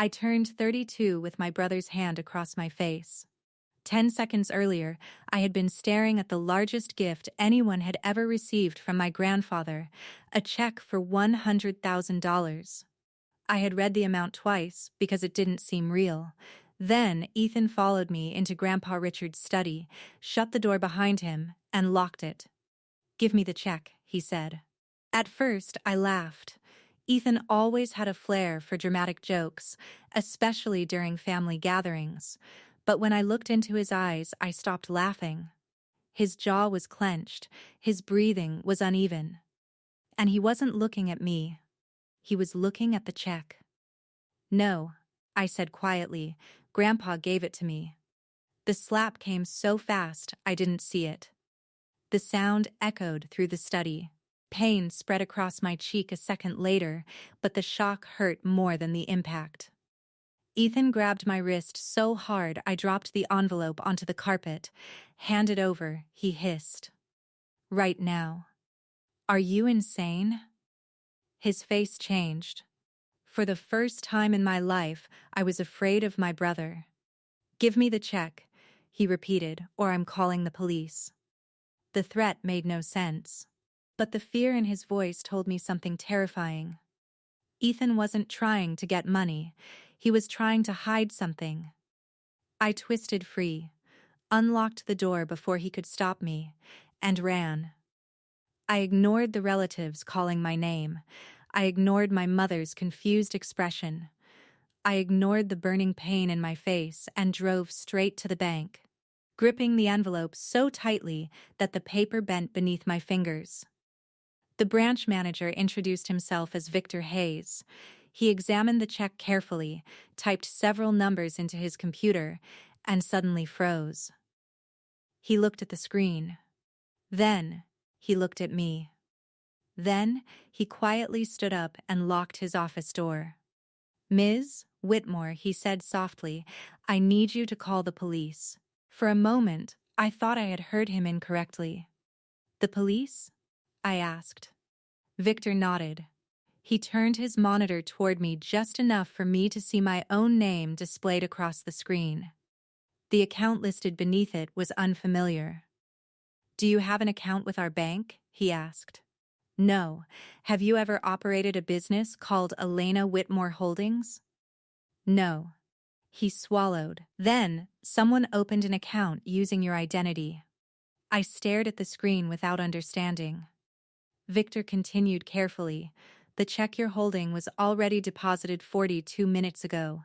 I turned 32 with my brother's hand across my face. 10 seconds earlier, I had been staring at the largest gift anyone had ever received from my grandfather, a check for $100,000. I had read the amount twice because it didn't seem real. Then Ethan followed me into Grandpa Richard's study, shut the door behind him, and locked it. "Give me the check," he said. At first, I laughed. Ethan always had a flair for dramatic jokes, especially during family gatherings. But when I looked into his eyes, I stopped laughing. His jaw was clenched, his breathing was uneven. And he wasn't looking at me. He was looking at the check. "No," I said quietly. "Grandpa gave it to me." The slap came so fast, I didn't see it. The sound echoed through the study. Pain spread across my cheek a second later, but the shock hurt more than the impact. Ethan grabbed my wrist so hard I dropped the envelope onto the carpet. "Hand it over," he hissed. "Right now." "Are you insane?" His face changed. For the first time in my life, I was afraid of my brother. "Give me the check," he repeated, "or I'm calling the police." The threat made no sense. But the fear in his voice told me something terrifying. Ethan wasn't trying to get money. He was trying to hide something. I twisted free, unlocked the door before he could stop me, and ran. I ignored the relatives calling my name. I ignored my mother's confused expression. I ignored the burning pain in my face and drove straight to the bank, gripping the envelope so tightly that the paper bent beneath my fingers. The branch manager introduced himself as Victor Hayes. He examined the check carefully, typed several numbers into his computer, and suddenly froze. He looked at the screen. Then, he looked at me. Then, he quietly stood up and locked his office door. "Ms. Whitmore," he said softly, "I need you to call the police." For a moment, I thought I had heard him incorrectly. "The police?" I asked. Victor nodded. He turned his monitor toward me just enough for me to see my own name displayed across the screen. The account listed beneath it was unfamiliar. "Do you have an account with our bank?" he asked. "No. Have you ever operated a business called Elena Whitmore Holdings?" "No." He swallowed. "Then, someone opened an account using your identity." I stared at the screen without understanding. Victor continued carefully. "The check you're holding was already deposited 42 minutes ago.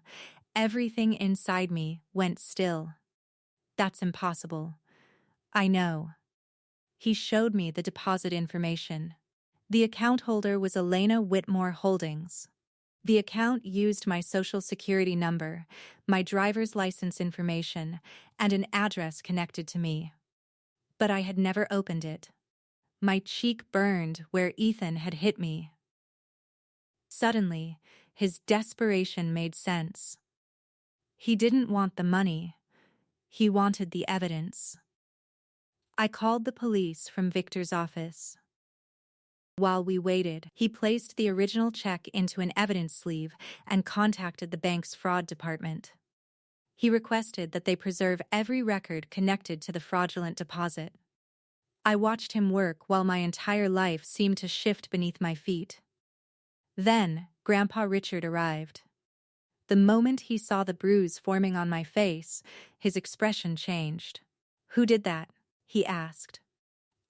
Everything inside me went still." "That's impossible." "I know." He showed me the deposit information. The account holder was Elena Whitmore Holdings. The account used my social security number, my driver's license information, and an address connected to me. But I had never opened it. My cheek burned where Ethan had hit me. Suddenly, his desperation made sense. He didn't want the money. He wanted the evidence. I called the police from Victor's office. While we waited, he placed the original check into an evidence sleeve and contacted the bank's fraud department. He requested that they preserve every record connected to the fraudulent deposit. I watched him work while my entire life seemed to shift beneath my feet. Then, Grandpa Richard arrived. The moment he saw the bruise forming on my face, his expression changed. "Who did that?" he asked.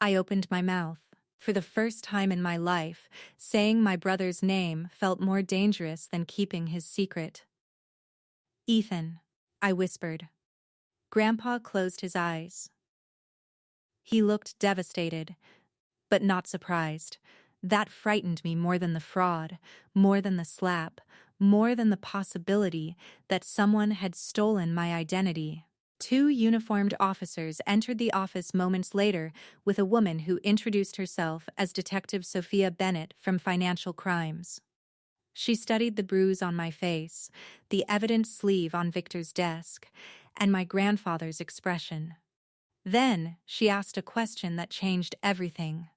I opened my mouth. For the first time in my life, saying my brother's name felt more dangerous than keeping his secret. "Ethan," I whispered. Grandpa closed his eyes. He looked devastated, but not surprised. That frightened me more than the fraud, more than the slap, more than the possibility that someone had stolen my identity. 2 uniformed officers entered the office moments later with a woman who introduced herself as Detective Sophia Bennett from Financial Crimes. She studied the bruise on my face, the evidence sleeve on Victor's desk, and my grandfather's expression. Then she asked a question that changed everything.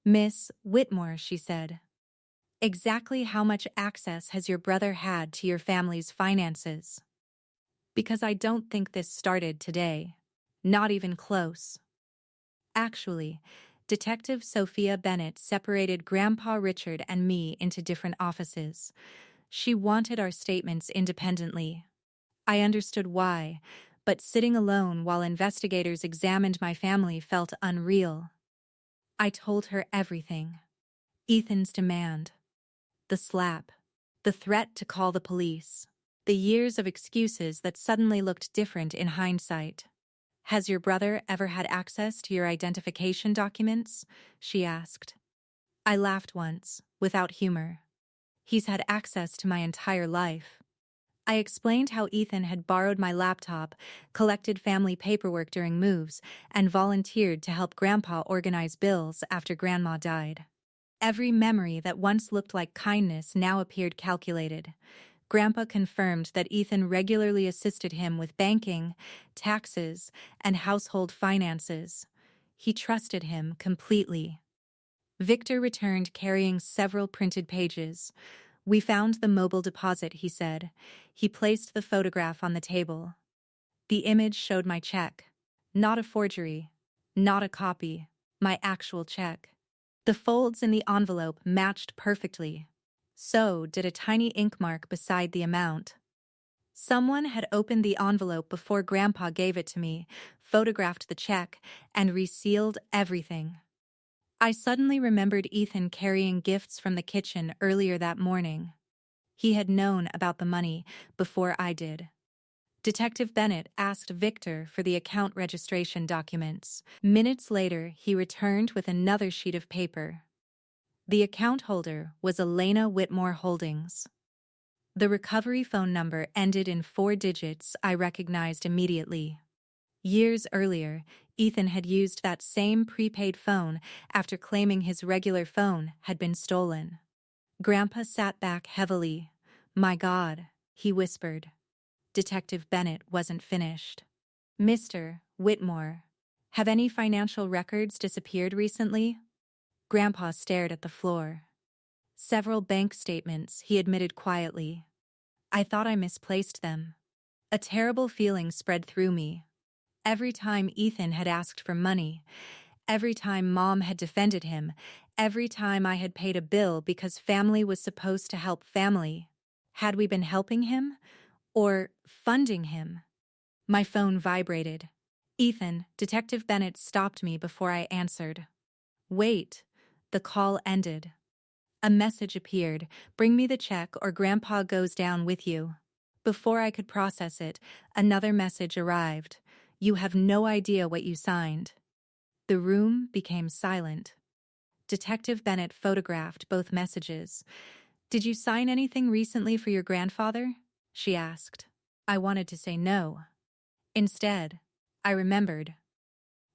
"Miss Whitmore," she said, Exactly how much access has your brother had to your family's finances? Because I don't think this started today. Not even close. Actually, Detective Sophia Bennett separated Grandpa Richard and me into different offices. She wanted our statements independently. I understood why, but sitting alone while investigators examined my family felt unreal. I told her everything. Ethan's demand, the slap, the threat to call the police, the years of excuses that suddenly looked different in hindsight. "Has your brother ever had access to your identification documents?" she asked. I laughed once, without humor. "He's had access to my entire life." I explained how Ethan had borrowed my laptop, collected family paperwork during moves, and volunteered to help Grandpa organize bills after Grandma died. Every memory that once looked like kindness now appeared calculated. Grandpa confirmed that Ethan regularly assisted him with banking, taxes, and household finances. He trusted him completely. Victor returned carrying several printed pages. "We found the mobile deposit," he said. He placed the photograph on the table. The image showed my check. Not a forgery. Not a copy. My actual check. The folds in the envelope matched perfectly. So did a tiny ink mark beside the amount. Someone had opened the envelope before Grandpa gave it to me, photographed the check, and resealed everything. I suddenly remembered Ethan carrying gifts from the kitchen earlier that morning. He had known about the money before I did. Detective Bennett asked Victor for the account registration documents. Minutes later, he returned with another sheet of paper. The account holder was Elena Whitmore Holdings. The recovery phone number ended in 4 digits I recognized immediately. Years earlier, Ethan had used that same prepaid phone after claiming his regular phone had been stolen. Grandpa sat back heavily. "My God," he whispered. Detective Bennett wasn't finished. "Mr. Whitmore, have any financial records disappeared recently?" Grandpa stared at the floor. "Several bank statements," he admitted quietly. "I thought I misplaced them." A terrible feeling spread through me. Every time Ethan had asked for money, every time Mom had defended him, every time I had paid a bill because family was supposed to help family, had we been helping him or funding him? My phone vibrated. "Ethan," Detective Bennett stopped me before I answered. "Wait." The call ended. A message appeared. "Bring me the check or Grandpa goes down with you." Before I could process it, another message arrived. "You have no idea what you signed." The room became silent. Detective Bennett photographed both messages. "Did you sign anything recently for your grandfather?" she asked. I wanted to say no. Instead, I remembered.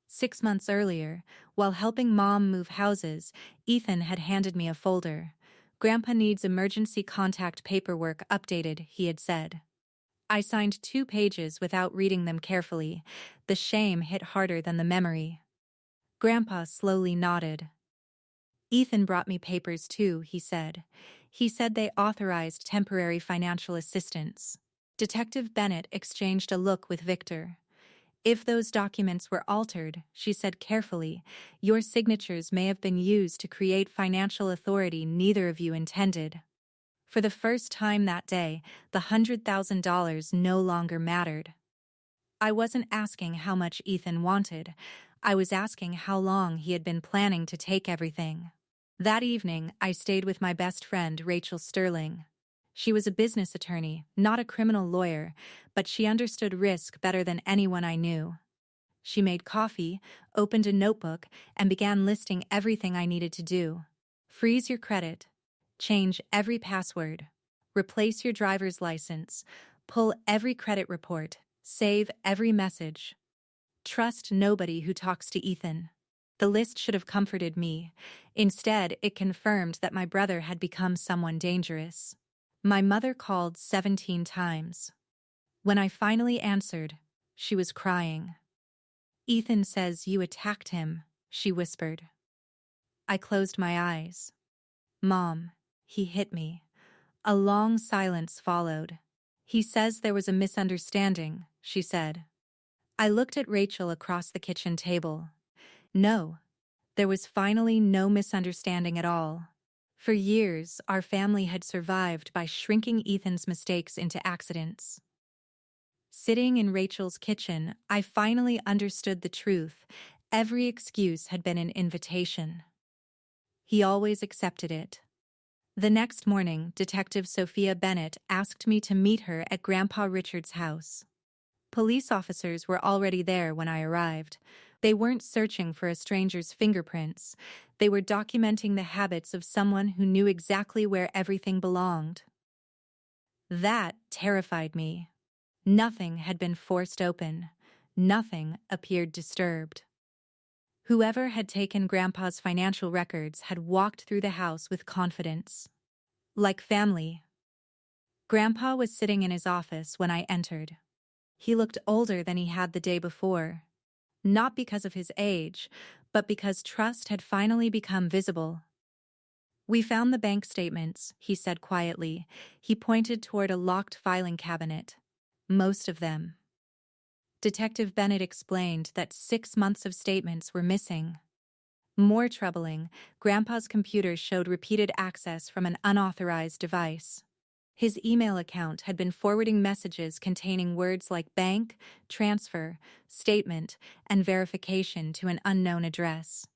6 months earlier, while helping Mom move houses, Ethan had handed me a folder. "Grandpa needs emergency contact paperwork updated," he had said. I signed 2 pages without reading them carefully. The shame hit harder than the memory. Grandpa slowly nodded. "Ethan brought me papers too," he said. "He said they authorized temporary financial assistance." Detective Bennett exchanged a look with Victor. "If those documents were altered," she said carefully, "your signatures may have been used to create financial authority neither of you intended." For the first time that day, the $100,000 no longer mattered. I wasn't asking how much Ethan wanted. I was asking how long he had been planning to take everything. That evening, I stayed with my best friend, Rachel Sterling. She was a business attorney, not a criminal lawyer, but she understood risk better than anyone I knew. She made coffee, opened a notebook, and began listing everything I needed to do. Freeze your credit. Change every password. Replace your driver's license. Pull every credit report. Save every message. Trust nobody who talks to Ethan. The list should have comforted me. Instead, it confirmed that my brother had become someone dangerous. My mother called 17 times. When I finally answered, she was crying. "Ethan says you attacked him," she whispered. I closed my eyes. "Mom, he hit me. A long silence followed. He says there was a misunderstanding, she said. I looked at Rachel across the kitchen table. No, there was finally no misunderstanding at all. For years, our family had survived by shrinking Ethan's mistakes into accidents. Sitting in Rachel's kitchen, I finally understood the truth. Every excuse had been an invitation. He always accepted it. The next morning, Detective Sophia Bennett asked me to meet her at Grandpa Richard's house. Police officers were already there when I arrived. They weren't searching for a stranger's fingerprints. They were documenting the habits of someone who knew exactly where everything belonged. That terrified me. Nothing had been forced open. Nothing appeared disturbed. Whoever had taken Grandpa's financial records had walked through the house with confidence. Like family. Grandpa was sitting in his office when I entered. He looked older than he had the day before. Not because of his age, but because trust had finally become visible. We found the bank statements, he said quietly. He pointed toward a locked filing cabinet. Most of them. Detective Bennett explained that 6 months of statements were missing. More troubling, Grandpa's computer showed repeated access from an unauthorized device. His email account had been forwarding messages containing words like bank, transfer, statement, and verification to an unknown address.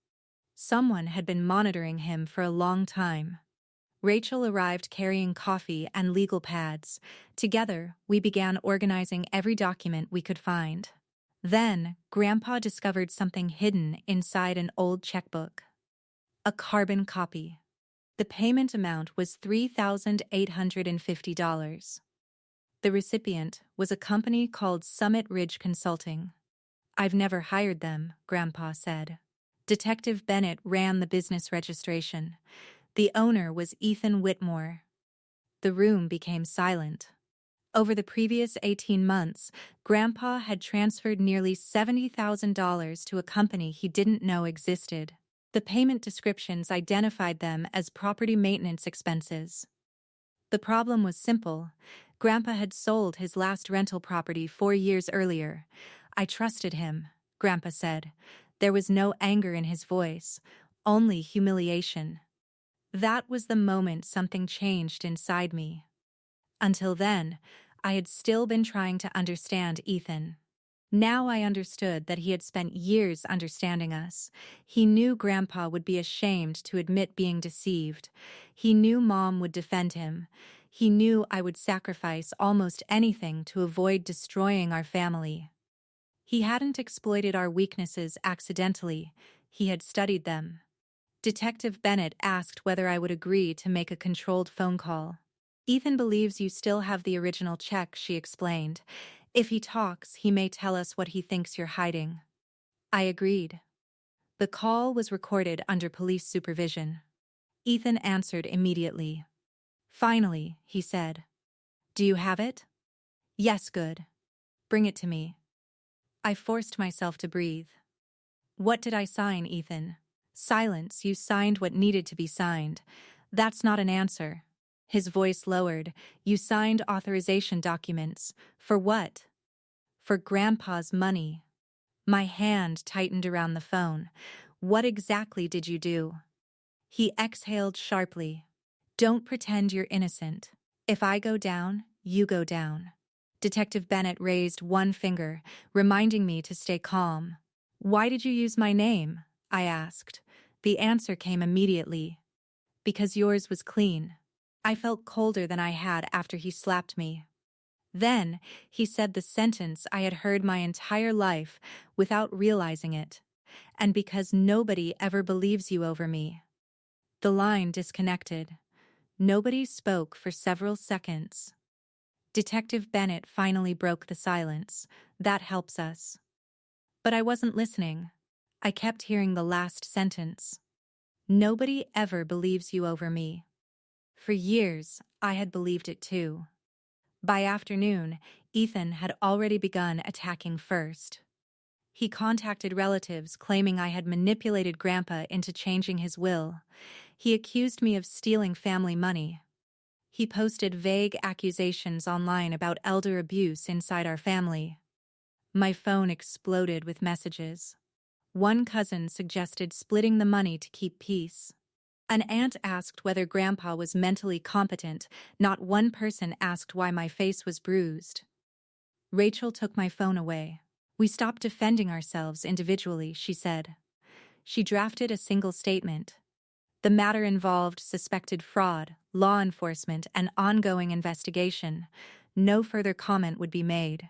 Someone had been monitoring him for a long time. Rachel arrived carrying coffee and legal pads. Together, we began organizing every document we could find. Then, Grandpa discovered something hidden inside an old checkbook. A carbon copy. The payment amount was $3,850. The recipient was a company called Summit Ridge Consulting. I've never hired them, Grandpa said. Detective Bennett ran the business registration. The owner was Ethan Whitmore. The room became silent. Over the previous 18 months, Grandpa had transferred nearly $70,000 to a company he didn't know existed. The payment descriptions identified them as property maintenance expenses. The problem was simple. Grandpa had sold his last rental property 4 years earlier. I trusted him, Grandpa said. There was no anger in his voice, only humiliation. That was the moment something changed inside me. Until then, I had still been trying to understand Ethan. Now I understood that he had spent years understanding us. He knew Grandpa would be ashamed to admit being deceived. He knew Mom would defend him. He knew I would sacrifice almost anything to avoid destroying our family. He hadn't exploited our weaknesses accidentally. He had studied them. Detective Bennett asked whether I would agree to make a controlled phone call. Ethan believes you still have the original check, she explained. If he talks, he may tell us what he thinks you're hiding. I agreed. The call was recorded under police supervision. Ethan answered immediately. Finally, he said. Do you have it? Yes, good. Bring it to me. I forced myself to breathe. What did I sign, Ethan? Silence. You signed what needed to be signed. That's not an answer. His voice lowered. You signed authorization documents. For what? For Grandpa's money. My hand tightened around the phone. What exactly did you do? He exhaled sharply. Don't pretend you're innocent. If I go down, you go down. Detective Bennett raised one finger, reminding me to stay calm. Why did you use my name? I asked. The answer came immediately. Because yours was clean. I felt colder than I had after he slapped me. Then, he said the sentence I had heard my entire life without realizing it. And because nobody ever believes you over me. The line disconnected. Nobody spoke for several seconds. Detective Bennett finally broke the silence. That helps us. But I wasn't listening. I kept hearing the last sentence. Nobody ever believes you over me. For years, I had believed it too. By afternoon, Ethan had already begun attacking first. He contacted relatives claiming I had manipulated Grandpa into changing his will. He accused me of stealing family money. He posted vague accusations online about elder abuse inside our family. My phone exploded with messages. One cousin suggested splitting the money to keep peace. An aunt asked whether Grandpa was mentally competent. Not one person asked why my face was bruised. Rachel took my phone away. "We stopped defending ourselves individually," she said. She drafted a single statement. The matter involved suspected fraud, law enforcement, and ongoing investigation. No further comment would be made.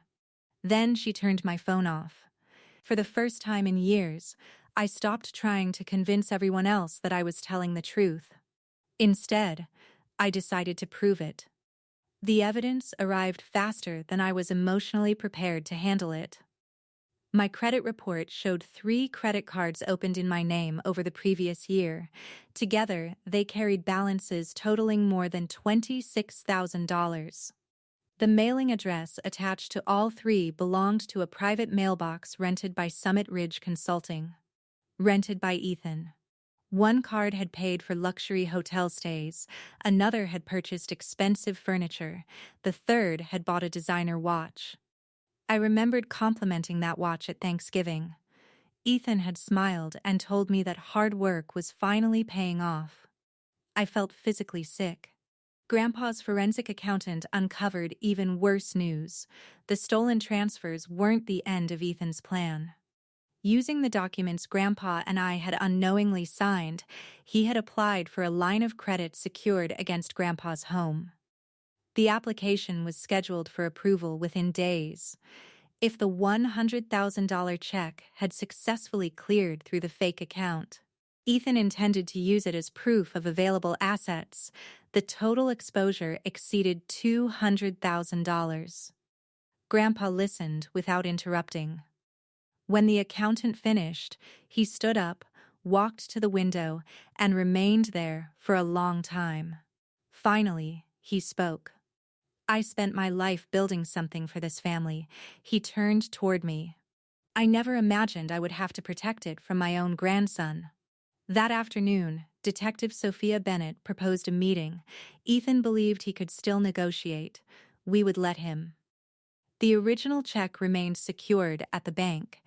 Then she turned my phone off. For the first time in years, I stopped trying to convince everyone else that I was telling the truth. Instead, I decided to prove it. The evidence arrived faster than I was emotionally prepared to handle it. My credit report showed 3 credit cards opened in my name over the previous year. Together, they carried balances totaling more than $26,000. The mailing address attached to all 3 belonged to a private mailbox rented by Summit Ridge Consulting. Rented by Ethan. One card had paid for luxury hotel stays, another had purchased expensive furniture, the third had bought a designer watch. I remembered complimenting that watch at Thanksgiving. Ethan had smiled and told me that hard work was finally paying off. I felt physically sick. Grandpa's forensic accountant uncovered even worse news. The stolen transfers weren't the end of Ethan's plan. Using the documents Grandpa and I had unknowingly signed, he had applied for a line of credit secured against Grandpa's home. The application was scheduled for approval within days. If the $100,000 check had successfully cleared through the fake account, Ethan intended to use it as proof of available assets. The total exposure exceeded $200,000. Grandpa listened without interrupting. When the accountant finished, he stood up, walked to the window, and remained there for a long time. Finally, he spoke. "I spent my life building something for this family." He turned toward me. "I never imagined I would have to protect it from my own grandson." That afternoon, Detective Sophia Bennett proposed a meeting. Ethan believed he could still negotiate. We would let him. The original check remained secured at the bank.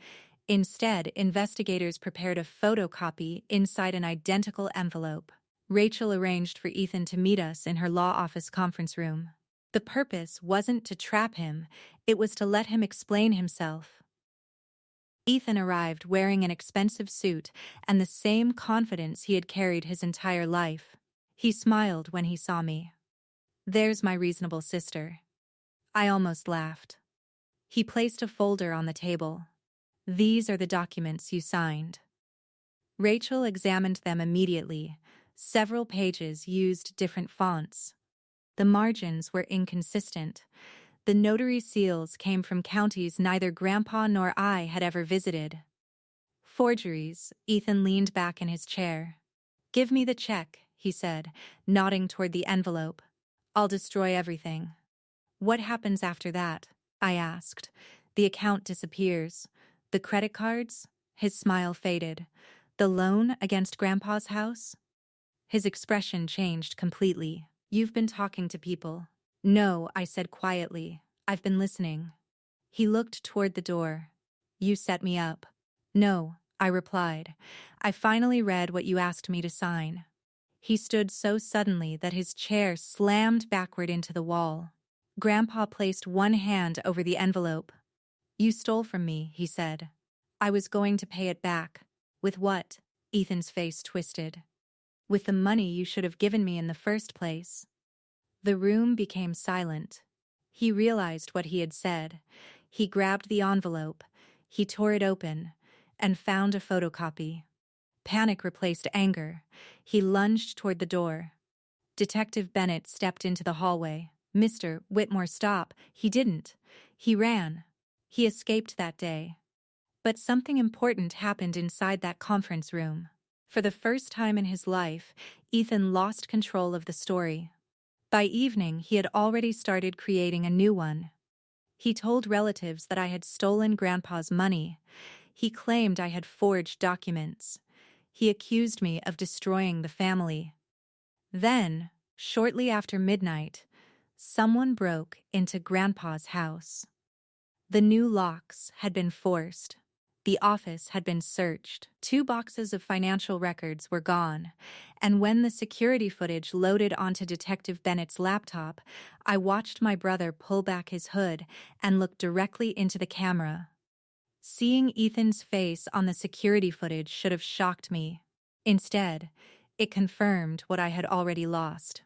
Instead, investigators prepared a photocopy inside an identical envelope. Rachel arranged for Ethan to meet us in her law office conference room. The purpose wasn't to trap him, it was to let him explain himself. Ethan arrived wearing an expensive suit and the same confidence he had carried his entire life. He smiled when he saw me. "There's my reasonable sister." I almost laughed. He placed a folder on the table. "These are the documents you signed." Rachel examined them immediately. Several pages used different fonts. The margins were inconsistent. The notary seals came from counties neither Grandpa nor I had ever visited. "Forgeries." Ethan leaned back in his chair. "Give me the check," he said, nodding toward the envelope. "I'll destroy everything." "What happens after that?" I asked. "The account disappears. The credit cards?" His smile faded. "The loan against Grandpa's house?" His expression changed completely. "You've been talking to people." "No," I said quietly. "I've been listening." He looked toward the door. "You set me up." "No," I replied. "I finally read what you asked me to sign." He stood so suddenly that his chair slammed backward into the wall. Grandpa placed one hand over the envelope. "You stole from me," he said. "I was going to pay it back." "With what?" Ethan's face twisted. "With the money you should have given me in the first place." The room became silent. He realized what he had said. He grabbed the envelope. He tore it open and found a photocopy. Panic replaced anger. He lunged toward the door. Detective Bennett stepped into the hallway. "Mr. Whitmore, stop." He didn't. He ran. He escaped that day. But something important happened inside that conference room. For the first time in his life, Ethan lost control of the story. By evening, he had already started creating a new one. He told relatives that I had stolen Grandpa's money. He claimed I had forged documents. He accused me of destroying the family. Then, shortly after midnight, someone broke into Grandpa's house. The new locks had been forced. The office had been searched. 2 boxes of financial records were gone, and when the security footage loaded onto Detective Bennett's laptop, I watched my brother pull back his hood and look directly into the camera. Seeing Ethan's face on the security footage should have shocked me. Instead, it confirmed what I had already lost.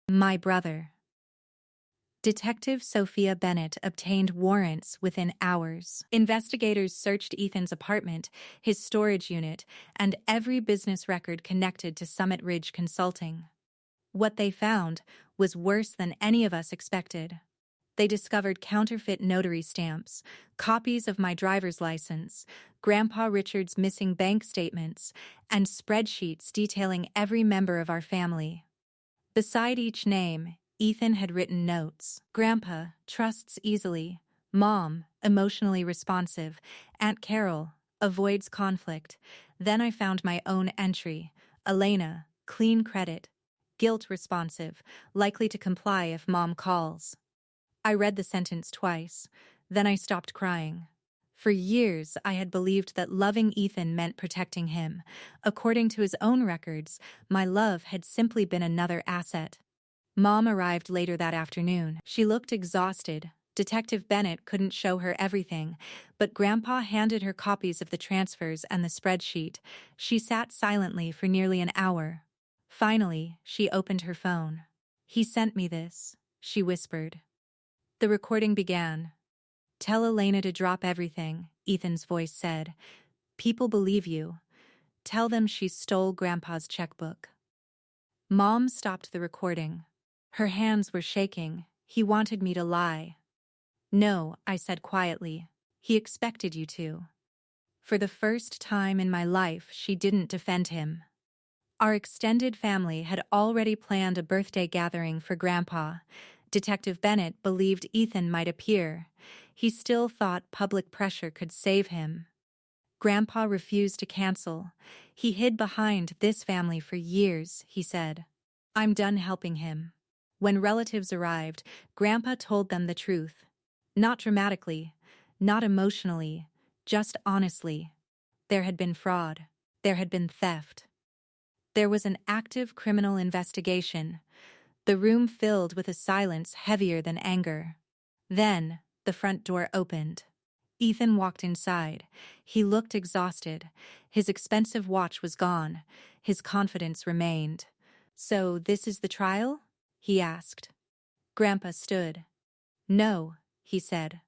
My brother. Detective Sophia Bennett obtained warrants within hours. Investigators searched Ethan's apartment, his storage unit, and every business record connected to Summit Ridge Consulting. What they found was worse than any of us expected. They discovered counterfeit notary stamps, copies of my driver's license, Grandpa Richard's missing bank statements, and spreadsheets detailing every member of our family. Beside each name, Ethan had written notes. Grandpa trusts easily. Mom, emotionally responsive. Aunt Carol avoids conflict. Then I found my own entry. Elena, clean credit. Guilt responsive, likely to comply if Mom calls. I read the sentence twice. Then I stopped crying. For years, I had believed that loving Ethan meant protecting him. According to his own records, my love had simply been another asset. Mom arrived later that afternoon. She looked exhausted. Detective Bennett couldn't show her everything, but Grandpa handed her copies of the transfers and the spreadsheet. She sat silently for nearly an hour. Finally, she opened her phone. "He sent me this," she whispered. The recording began. "Tell Elena to drop everything," Ethan's voice said. "People believe you. Tell them she stole Grandpa's checkbook." Mom stopped the recording. Her hands were shaking. "He wanted me to lie." "No," I said quietly. "He expected you to." For the first time in my life, she didn't defend him. Our extended family had already planned a birthday gathering for Grandpa. Detective Bennett believed Ethan might appear. He still thought public pressure could save him. Grandpa refused to cancel. "He hid behind this family for years," he said. "I'm done helping him." When relatives arrived, Grandpa told them the truth. Not dramatically, not emotionally, just honestly. There had been fraud. There had been theft. There was an active criminal investigation. The room filled with a silence heavier than anger. Then, the front door opened. Ethan walked inside. He looked exhausted. His expensive watch was gone. His confidence remained. "So this is the trial?" he asked. Grandpa stood. "No," he said.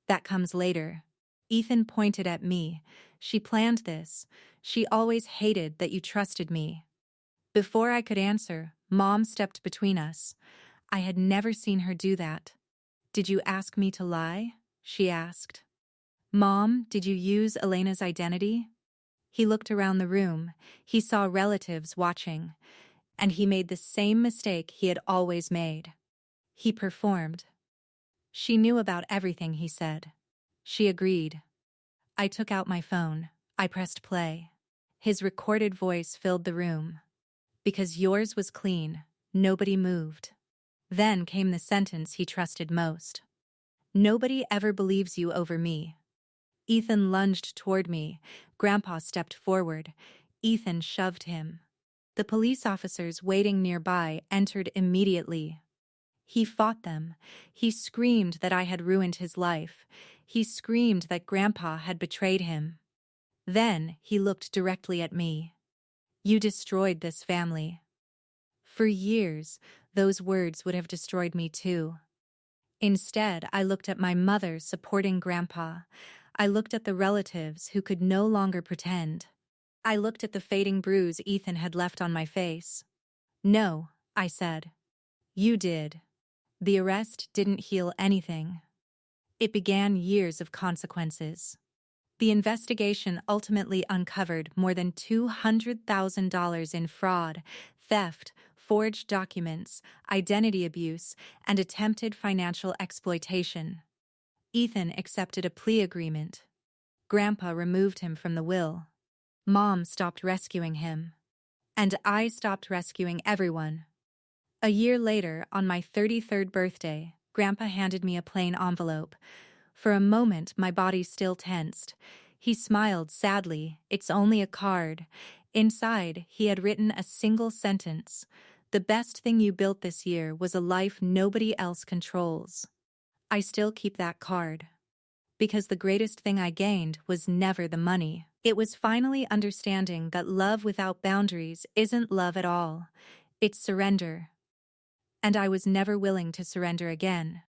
"That comes later." Ethan pointed at me. "She planned this. She always hated that you trusted me." Before I could answer, Mom stepped between us. I had never seen her do that. "Did you ask me to lie?" she asked. "Mom, did you use Elena's identity?" He looked around the room. He saw relatives watching. And he made the same mistake he had always made. He performed. "She knew about everything," he said. She agreed. I took out my phone. I pressed play. His recorded voice filled the room. "Because yours was clean, nobody moved." Then came the sentence he trusted most. "Nobody ever believes you over me." Ethan lunged toward me. Grandpa stepped forward. Ethan shoved him. The police officers waiting nearby entered immediately. He fought them. He screamed that I had ruined his life. He screamed that Grandpa had betrayed him. Then he looked directly at me. "You destroyed this family." For years, those words would have destroyed me too. Instead, I looked at my mother supporting Grandpa. I looked at the relatives who could no longer pretend. I looked at the fading bruise Ethan had left on my face. "No," I said. "You did." The arrest didn't heal anything. It began years of consequences. The investigation ultimately uncovered more than $200,000 in fraud, theft, forged documents, identity abuse, and attempted financial exploitation. Ethan accepted a plea agreement. Grandpa removed him from the will. Mom stopped rescuing him. And I stopped rescuing everyone. A year later, on my 33rd birthday, Grandpa handed me a plain envelope. For a moment, my body still tensed. He smiled sadly. "It's only a card." Inside, he had written a single sentence. "The best thing you built this year was a life nobody else controls." I still keep that card. Because the greatest thing I gained was never the money. It was finally understanding that love without boundaries isn't love at all. It's surrender. And I was never willing to surrender again.